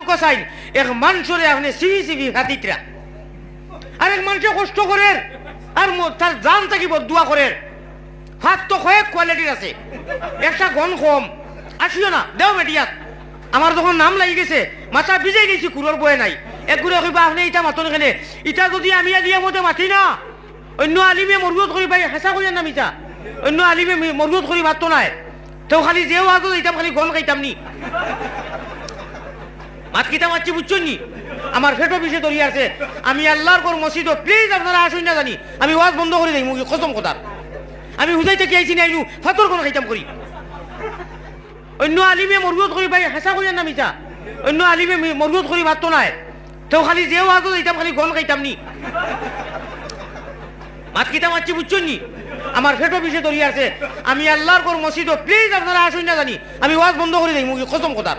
cosine এক মানুষরে আপনি CB CB হাতিতরা আর এক মানুষে কষ্ট করেন আর তার জান থাকিব দোয়া করেন হাত তো কয়েক কোয়ালিটির আছে একটা গন কম আসিও না দেও মেডিয়াত আমার যখন নাম লাগি গেছে মাথা ভিজে গেছি কুলোর বয়ে নাই এক ঘুরে কইবা আপনি ইটা মাতন এখানে ইটা যদি আমি দিয়ে মতে মাতি না অন্য আলিমে মরবুত করি ভাই হেঁচা করিয়া নাম ইটা অন্য আলিমে মরবুত করি মাতো নাই তেও খালি যেও আজ ইটাম খালি গন খাইতাম নি মাত কিতা মারছি বুঝছেন নি আমার ফেটো বিষে ধরিয়ে আছে আমি আল্লাহর কর মসজিদ প্লিজ আপনারা আসুন না জানি আমি ওয়াজ বন্ধ করে দিই মুখে কসম কথার আমি হুজাইতে কি আইছি নাইনু ফাতর কোন খাইতাম করি অন্য আলিমে মরবুত করি ভাই হেঁচা করিয়া নাম ইটা অন্য আলিমে মরবুত করি মাতো নাই তেও খালি যেও আজ ইটাম খালি গন খাইতাম নি মাত কিতা মারছি বুঝছেন নি আমার ফেটো বিষে ধরিয়ে আছে আমি আল্লাহর কর মসজিদ প্লিজ আপনারা আসুন না জানি আমি ওয়াজ বন্ধ করে দিই মুখে কসম কথার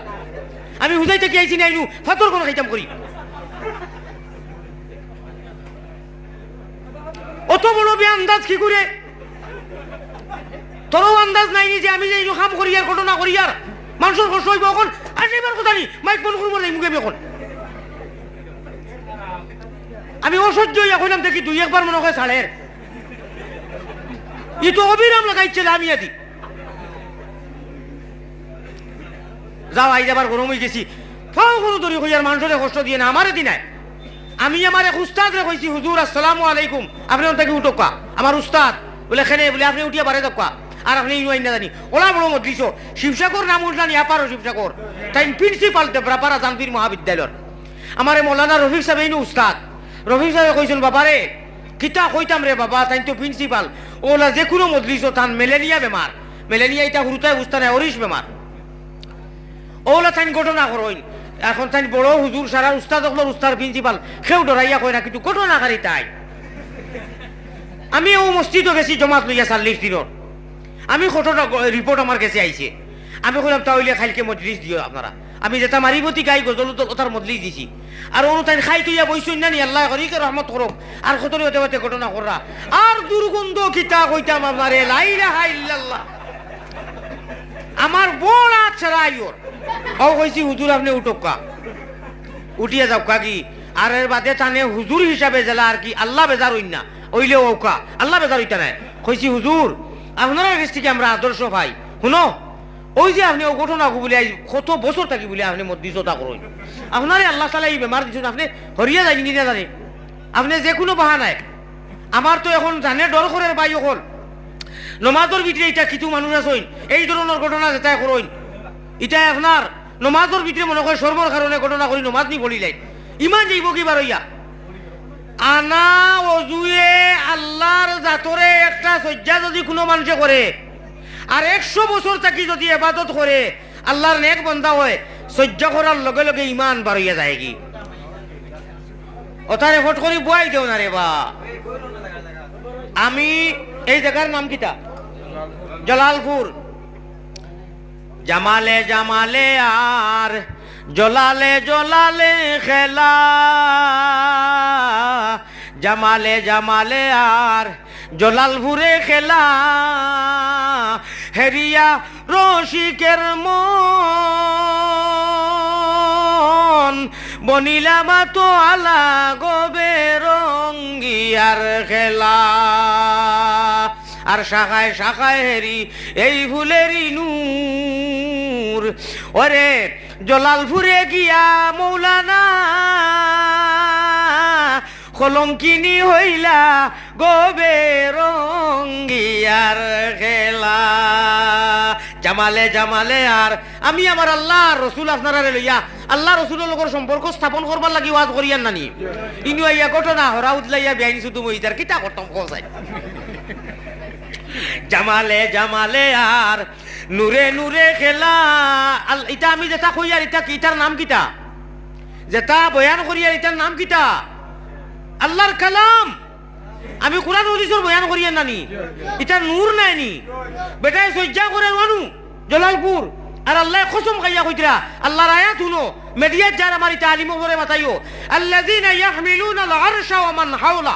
আমি হুজাইতে কি আইছি নাইনু ফাতর কোন খাইতাম করি অত বড় বে আন্দাজ কি করে তোরও আন্দাজ নাইনি যে আমি যে এই কাম করি আর ঘটনা করি আর মানুষের কষ্ট হইব এখন আসিবার কথা নি মাইক বন্ধ করবো নাই মুখে এখন আমি অসহ্য এখন দেখি দুই একবার মনে হয় ছাড়ের ই তো অবিরাম লাগাইছিল আমি আদি যাও আই যাবার গরম হয়ে গেছি ফাও কোনো দরি হই আর মানুষের কষ্ট দিয়ে না আমারে দিনায় আমি আমার এক উস্তাদরে কইছি হুজুর আসসালামু আলাইকুম আপনি ওনটাকে উঠোকা আমার উস্তাদ বলে খেনে বলে আপনি উঠিয়া বারে দক্কা আর আপনি ইউআইন না জানি ওলা বড় মজলিস শিবসাগর নাম উঠলানি আপারও শিবসাগর তাই প্রিন্সিপাল ব্রাপারা জানবীর মহাবিদ্যালয়ের আমার মৌলানা রফিক সাহেব এই উস্তাদ রফিক সাহেব কইছেন বাবারে কিতা কইতাম রে বাবা তাই তো প্রিন্সিপাল ওলা যে কোনো মজলিস তান মেলেনিয়া বেমার মেলেনিয়া এটা হুরুতায় উস্তানে অরিশ বেমার ওলা তাই ঘটনা করইন এখন তাই বড় হুজুর সারা উস্তাদ উস্তাদ প্রিন্সিপাল কেউ ডরাইয়া কয় না কিন্তু ঘটনাকারী তাই আমি ও মসজিদও গেছি জমাত লইয়া 40 দিনের আমি ঘটনা রিপোর্ট আমার কাছে আইছে আমি কইলাম তাহলে খাইলকে মজলিস দিও আপনারা আমি যেটা মারিবতী গাই গজল ওটার মজলিস দিছি আর অনুতাইন খাই তুইয়া বইছুন না নি আল্লাহ করিকে রহমত করুক আর কতরি হতে হতে ঘটনা করা আর দুর্গন্ধ কিতা কইতাম আমারে লা ইলাহা ইল্লাল্লাহ আমার বড় আছরা আইওর ও কইছি হুজুর আপনি উঠোকা উঠিয়া যাও কাকি আর এর বাদে টানে হুজুর হিসাবে জেলা আর কি আল্লাহ বেজার হইন না ওইলে ওকা আল্লাহ বেজার হইতা নাই কইছি হুজুর আপনারা কাছ থেকে আমরা আদর্শ ভাই শুনো ওই যে আপনি ও ঘটনা বলে কত বছর থাকি বলে আপনি মধ্যস্থতা করুন আপনারে আল্লাহ তাআলা এই বেমার দিচ্ছেন আপনি হরিয়া যায়নি না জানে আপনি যে কোনো বাহানায় আমার তো এখন জানে ডর করে ভাই অকল নমাজের ভিতরে এটা কিছু মানুষ আছে এই ধরনের ঘটনা যেটা করইন এটা আপনার নমাজের ভিতরে মনে করে সর্বর কারণে ঘটনা করি নমাজ নি বলিলাই ইমান যাইব কি বারইয়া আনা অজুয়ে আল্লাহর জাতরে একটা সজ্জা যদি কোনো মানুষে করে আর 100 বছর থাকি যদি ইবাদত করে আল্লাহর নেক বান্দা হয় সজ্জা করার লগে লগে ইমান বাড়িয়া যায় কি ওটারে ফট করি বয়াই দেও না রে বা আমি এই জায়গার নাম কিটা জলালপুর জামালে জামালে আর জলালে জলালে খেলা জামালে জামালে আর জলালপুরে খেলা হেরিয়া রসিকের মন বনিলাম তো আলা গবে রঙ্গিয়ার খেলা আর শাখায় শাখায় হেরি এই ফুলেরই নূর ওরে জলালপুরে গিয়া মৌলানা কলঙ্কিনী হইলা গবে রঙ্গিয়ার খেলা জামালে জামালে আর আমি আমার আল্লাহ রসুল আপনারা লইয়া আল্লাহ রসুলের লগর সম্পর্ক স্থাপন করবার লাগি ওয়াজ করিয়ান নানি ইনু আইয়া ঘটনা হরা উদলাইয়া বেআইনি শুধু মহিদার কিতা করতাম কোসাই জামালে জামালে আর নূরে নূরে খেলা এটা আমি যেটা কই আর এটা কিটার নাম কিটা যেটা বয়ান করি আর এটার নাম কিটা আল্লাহর কালাম আমি কোরআন হাদিসের বয়ান করিয়া নানি এটা নূর নাইনি বেটায় সজ্জা করে মানু জলালপুর আর আল্লাহ কসম খাইয়া কইতরা আল্লাহর আয়াত শুনো মিডিয়া যারা আমার এটা আলিম করে বাতাইও আল্লাযিনা ইয়াহমিলুনা আল আরশা ওয়া মান হাওলা